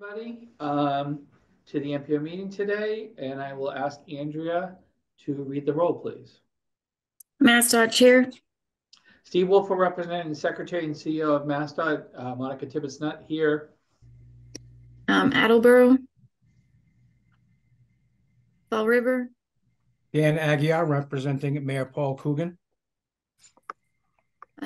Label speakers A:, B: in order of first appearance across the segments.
A: everybody, to the MPO meeting today, and I will ask Andrea to read the roll, please.
B: MassDOT Chair.
A: Steve Wolf, representing the Secretary and CEO of MassDOT. Monica Tippett's not here.
B: Attleboro. Fall River.
C: Dan Aguirre, representing Mayor Paul Coogan.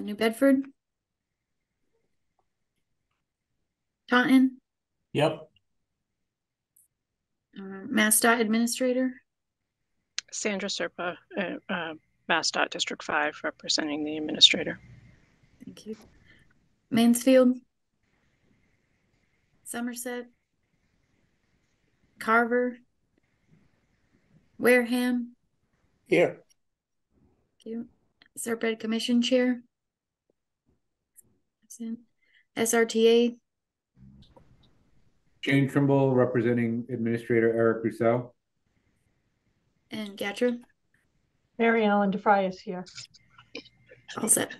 B: New Bedford. Taunton.
C: Yep.
B: MassDOT Administrator.
D: Sandra Serpa, MassDOT District 5, representing the administrator.
B: Thank you. Mansfield. Somerset. Carver. Wareham.
C: Here.
B: Thank you. Serpent Commission Chair. Absent. SRTA.
E: Jane Trimble, representing Administrator Eric Rousseau.
B: And Gatra.
F: Mary Ellen DeFry is here.
B: All set.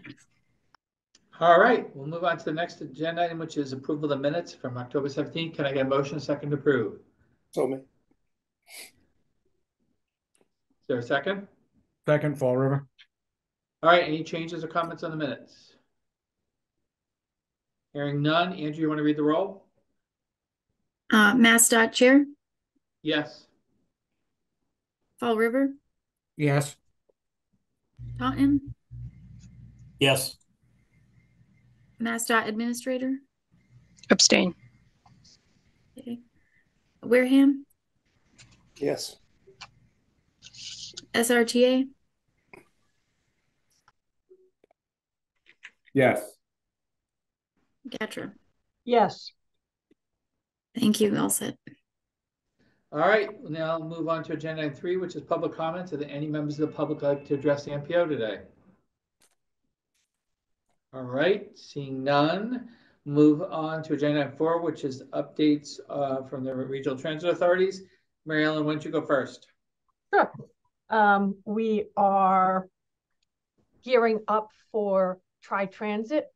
A: All right, we'll move on to the next agenda item, which is approval of the minutes from October 17th. Can I get a motion second to approve?
C: So me.
A: Is there a second?
C: Second, Fall River.
A: All right, any changes or comments on the minutes? Hearing none. Andrew, you want to read the roll?
B: MassDOT Chair.
A: Yes.
B: Fall River.
C: Yes.
B: Taunton.
C: Yes.
B: MassDOT Administrator.
D: Abstain.
B: Okay. Wareham.
C: Yes.
B: SRTA.
E: Yes.
B: Gatra.
F: Yes.
B: Thank you. All set.
A: All right, we'll now move on to agenda item 3, which is public comments. Are there any members of the public like to address the MPO today? All right, seeing none, move on to agenda item 4, which is updates from the regional transit authorities. Mary Ellen, why don't you go first?
F: Sure. We are gearing up for Tri-Transit,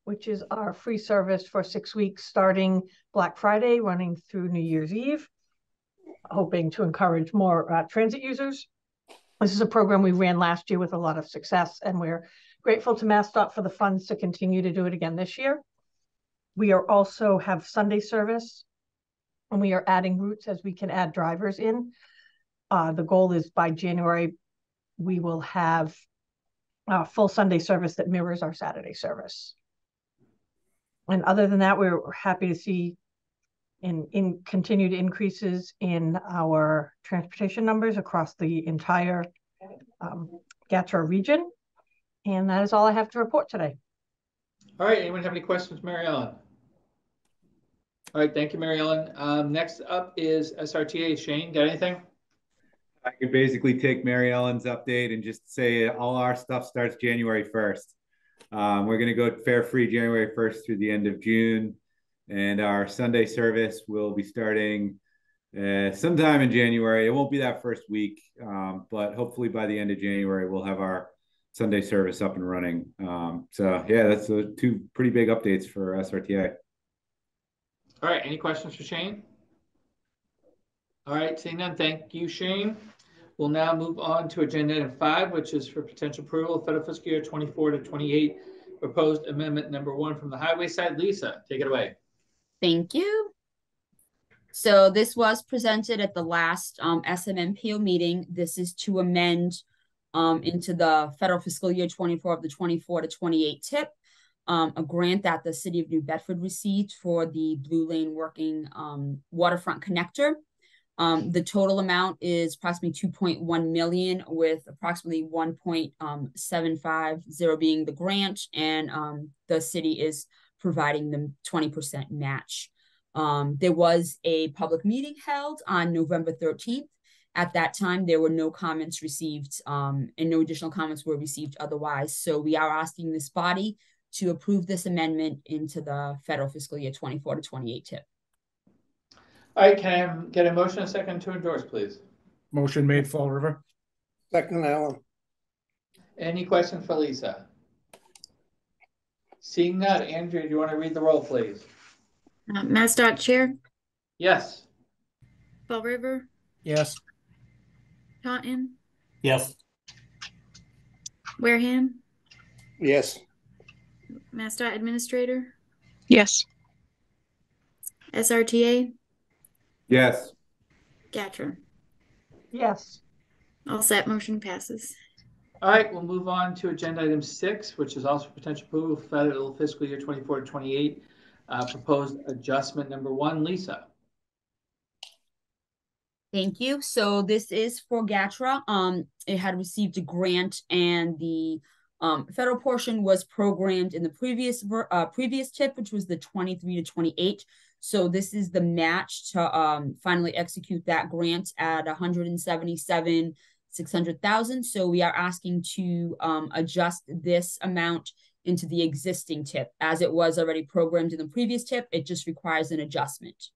F: which is our free service for 6 weeks starting Black Friday, running through New Year's Eve, hoping to encourage more transit users. This is a program we ran last year with a lot of success, and we're grateful to MassDOT for the funds to continue to do it again this year. We are also have Sunday service, and we are adding routes as we can add drivers in. The goal is by January, we will have full Sunday service that mirrors our Saturday service. And other than that, we're happy to see in continued increases in our transportation numbers across the entire Gatra region. And that is all I have to report today.
A: All right, anyone have any questions, Mary Ellen? All right, thank you, Mary Ellen. Next up is SRTA. Shane, got anything?
E: I could basically take Mary Ellen's update and just say all our stuff starts January 1st. We're going to go fare free January 1st through the end of June. And our Sunday service will be starting sometime in January. It won't be that first week, but hopefully by the end of January, we'll have our Sunday service up and running. So yeah, that's two pretty big updates for SRTA.
A: All right, any questions for Shane? All right, seeing none, thank you, Shane. We'll now move on to agenda item 5, which is for potential approval of federal fiscal year 24 to 28, proposed amendment number 1 from the highway side. Lisa, take it away.
G: Thank you. So this was presented at the last SMMPO meeting. This is to amend into the federal fiscal year 24 of the 24 to 28 tip, a grant that the city of New Bedford received for the Blue Lane Working Waterfront Connector. The total amount is approximately 2.1 million, with approximately 1.750 being the grant, and the city is providing them 20% match. There was a public meeting held on November 13th. At that time, there were no comments received, and no additional comments were received otherwise. So we are asking this body to approve this amendment into the federal fiscal year 24 to 28 tip.
A: All right, can I get a motion and a second to endorse, please?
C: Motion made, Fall River.
H: Second, Allen.
A: Any questions for Lisa? Seeing none, Andrew, do you want to read the roll, please?
B: MassDOT Chair.
A: Yes.
B: Fall River,
C: yes,
B: Taunton,
H: Yes.
B: Wareham,
H: Yes.
B: MassDOT Administrator,
D: Yes.
B: SRTA,
E: Yes.
B: GATRA.
F: yes,
B: All set, motion passes.
A: All right, we'll move on to agenda item 6, which is also potential approval of federal fiscal year 24 to 28. Proposed adjustment number 1, Lisa.
G: Thank you. So this is for GATRA. It had received a grant, and the federal portion was programmed in the previous TIP, which was the 23 to 28. So this is the match to finally execute that grant at 177,600,000. So we are asking to adjust this amount into the existing TIP, as it was already programmed in the previous TIP. It just requires an adjustment.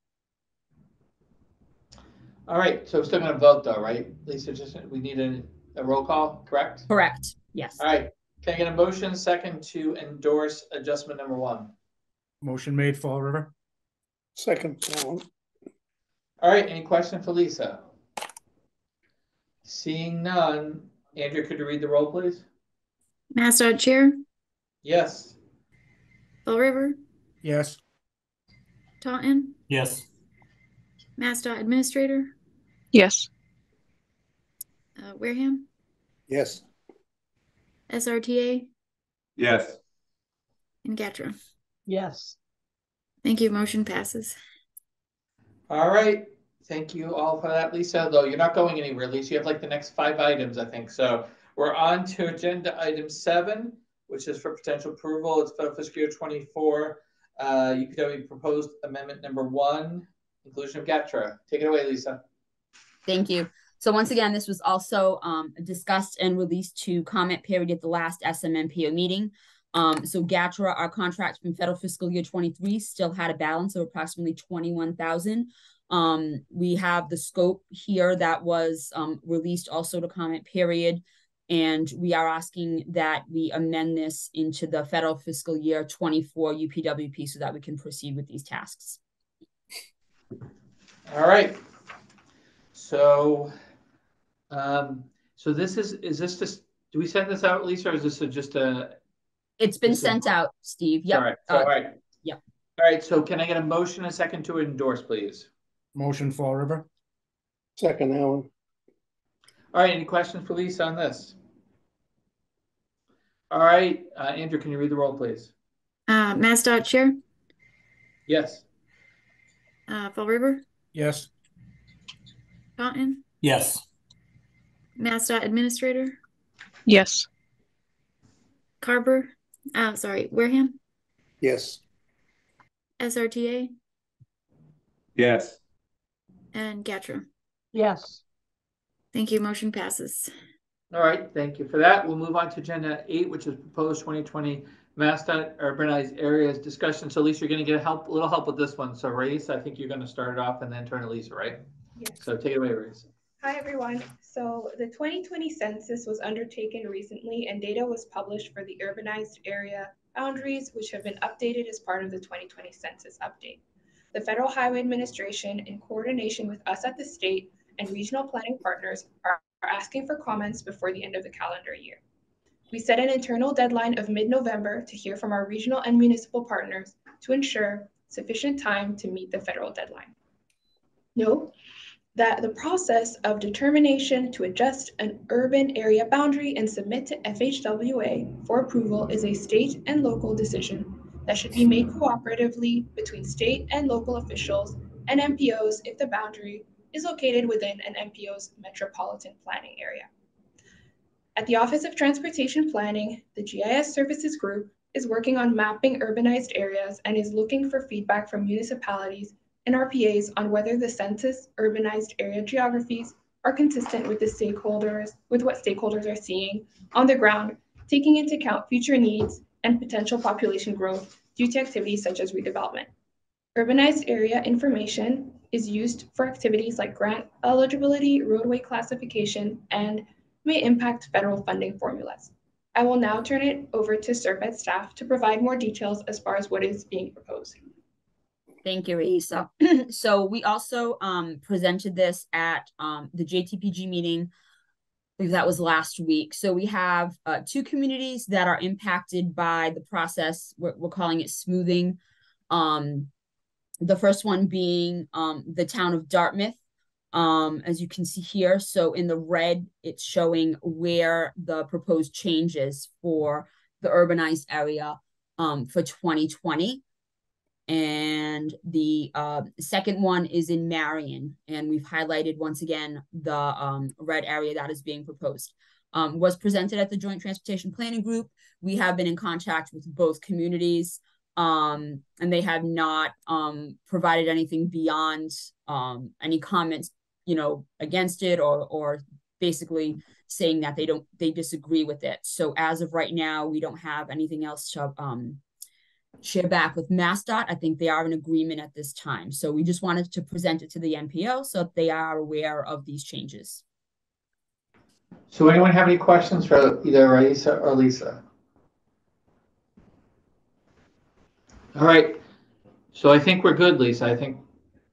A: All right, so we're still gonna vote though, right? Lisa, just, we need a roll call, correct?
G: Correct. Yes.
A: All right, can I get a motion second to endorse adjustment number 1?
C: motion made, Fall River,
H: Second.
A: All right, any question for Lisa? Seeing none, Andrew, could you read the roll, please?
B: MassDOT Chair,
A: Yes.
B: Fall River,
C: yes,
B: Taunton,
H: Yes.
B: MassDOT Administrator,
D: Yes.
B: Wareham,
H: Yes.
B: SRTA,
E: Yes.
B: and GATRA.
F: yes.
B: Thank you, motion passes.
A: All right, thank you all for that, Lisa, though you're not going anywhere, Lisa. You have like the next 5 items, I think. So we're on to agenda item 7, which is for potential approval. It's federal fiscal year 24. UPW proposed amendment number 1, inclusion of GATRA. Take it away, Lisa.
G: Thank you. So once again, this was also discussed and released to comment period at the last SMMPO meeting. So GATRA, our contract from federal fiscal year 23, still had a balance of approximately 21,000. We have the scope here that was released also to comment period. And we are asking that we amend this into the federal fiscal year 24 UPWP so that we can proceed with these tasks.
A: All right. So, so this is this just, do we send this out, Lisa, or is this just a?
G: It's been
A: This is-
G: sent out, Steve. Yep.
A: All right. So, all right.
G: Yep.
A: All right. So can I get a motion and a second to endorse, please?
C: motion, Fall River,
H: Second, Allen.
A: All right. Any questions for Lisa on this? All right. Andrew, can you read the roll, please?
B: MassDOT Chair,
A: Yes.
B: Fall River,
C: yes,
B: Taunton,
H: Yes.
B: MassDOT Administrator,
D: Yes.
B: Wareham,
H: Yes.
B: SRTA,
E: Yes.
B: and GATRA.
F: Yes,
B: Thank you, motion passes.
A: All right. Thank you for that. We'll move on to agenda 8, which is proposed 2020 MassDOT urbanized areas discussion. So Lisa, you're going to get a little help with this one. So Race, I think you're going to start it off and then turn to Lisa, right?
I: Yes.
A: So take it away, Race.
I: Hi, everyone. So the 2020 census was undertaken recently and data was published for the urbanized area boundaries, which have been updated as part of the 2020 census update. The Federal Highway Administration, in coordination with us at the state and regional planning partners, are asking for comments before the end of the calendar year. We set an internal deadline of mid-November to hear from our regional and municipal partners to ensure sufficient time to meet the federal deadline. Note that the process of determination to adjust an urban area boundary and submit to FHWA for approval is a state and local decision that should be made cooperatively between state and local officials and MPOs if the boundary is located within an MPO's metropolitan planning area. At the Office of Transportation Planning, the GIS Services Group is working on mapping urbanized areas and is looking for feedback from municipalities and RPAs on whether the census urbanized area geographies are consistent with what stakeholders are seeing on the ground, taking into account future needs and potential population growth due to activities such as redevelopment. Urbanized area information is used for activities like grant eligibility, roadway classification, and may impact federal funding formulas. I will now turn it over to SERPED staff to provide more details as far as what is being proposed.
G: Thank you, Raisa. So we also presented this at the JTPG meeting. I believe that was last week. So we have two communities that are impacted by the process. We're calling it smoothing. The first one being the town of Dartmouth, as you can see here. So in the red, it's showing where the proposed changes for the urbanized area for 2020. And the second one is in Marion, and we've highlighted once again the red area that is being proposed. Was presented at the Joint Transportation Planning Group. We have been in contact with both communities, and they have not provided anything beyond any comments, against it or basically saying that they disagree with it. So as of right now, we don't have anything else to share back with MassDOT. I think they are in agreement at this time. So we just wanted to present it to the NPO so that they are aware of these changes.
A: So anyone have any questions for either Raisa or Lisa? All right. So I think we're good, Lisa.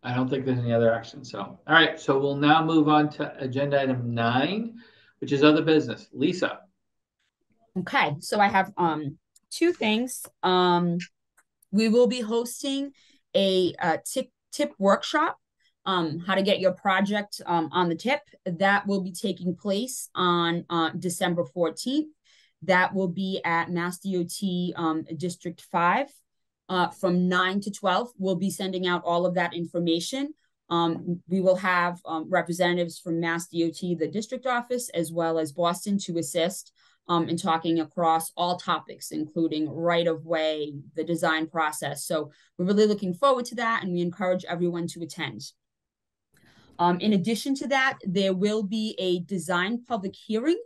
A: I don't think there's any other action. So, all right. So we'll now move on to agenda item 9, which is other business. Lisa.
G: Okay. So I have two things. We will be hosting a tip workshop, how to get your project on the tip. That will be taking place on December 14th. That will be at MassDOT District 5 from 9 to 12. We'll be sending out all of that information. We will have representatives from MassDOT, the district office, as well as Boston to assist in talking across all topics, including right-of-way, the design process. So we're really looking forward to that, and we encourage everyone to attend. In addition to that, there will be a design public hearing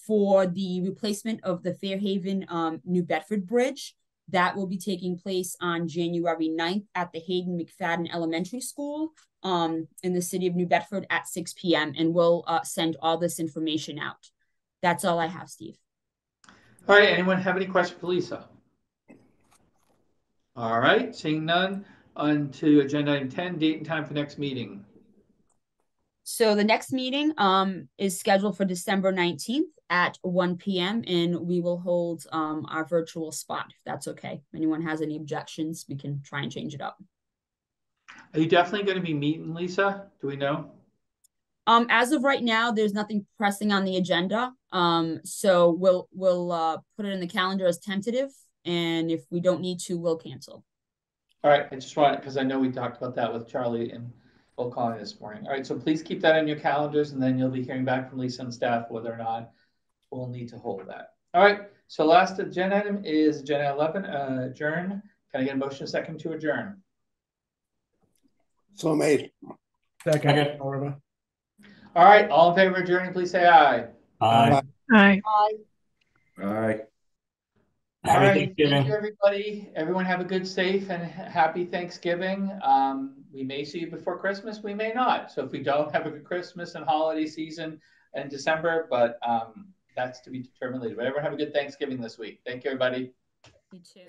G: for the replacement of the Fairhaven New Bedford Bridge. That will be taking place on January 9th at the Hayden McFadden Elementary School in the city of New Bedford at 6 p.m. And we'll send all this information out. That's all I have, Steve.
A: All right. Anyone have any questions for Lisa? All right. Seeing none, on to agenda item 10, date and time for next meeting.
G: So the next meeting is scheduled for December 19th at 1 p.m. and we will hold our virtual spot, if that's okay. If anyone has any objections, we can try and change it up.
A: Are you definitely going to be meeting, Lisa? Do we know?
G: As of right now, there's nothing pressing on the agenda. So we'll put it in the calendar as tentative, and if we don't need to, we'll cancel.
A: All right. I just want, because I know we talked about that with Charlie and Bill Conley this morning. All right. So please keep that in your calendars, and then you'll be hearing back from Lisa and staff whether or not we'll need to hold that. All right. So last agenda item is agenda 11, adjourn. Can I get a motion second to adjourn?
H: So made.
C: Second, Oliver.
A: All right. All in favor of adjourning, please say aye.
C: Aye.
D: Aye.
E: All right.
A: All right. Thank you, everybody. Everyone have a good, safe, and happy Thanksgiving. We may see you before Christmas. We may not. So if we don't, have a good Christmas and holiday season in December, but that's to be determined later. But everyone have a good Thanksgiving this week. Thank you, everybody.
G: You too.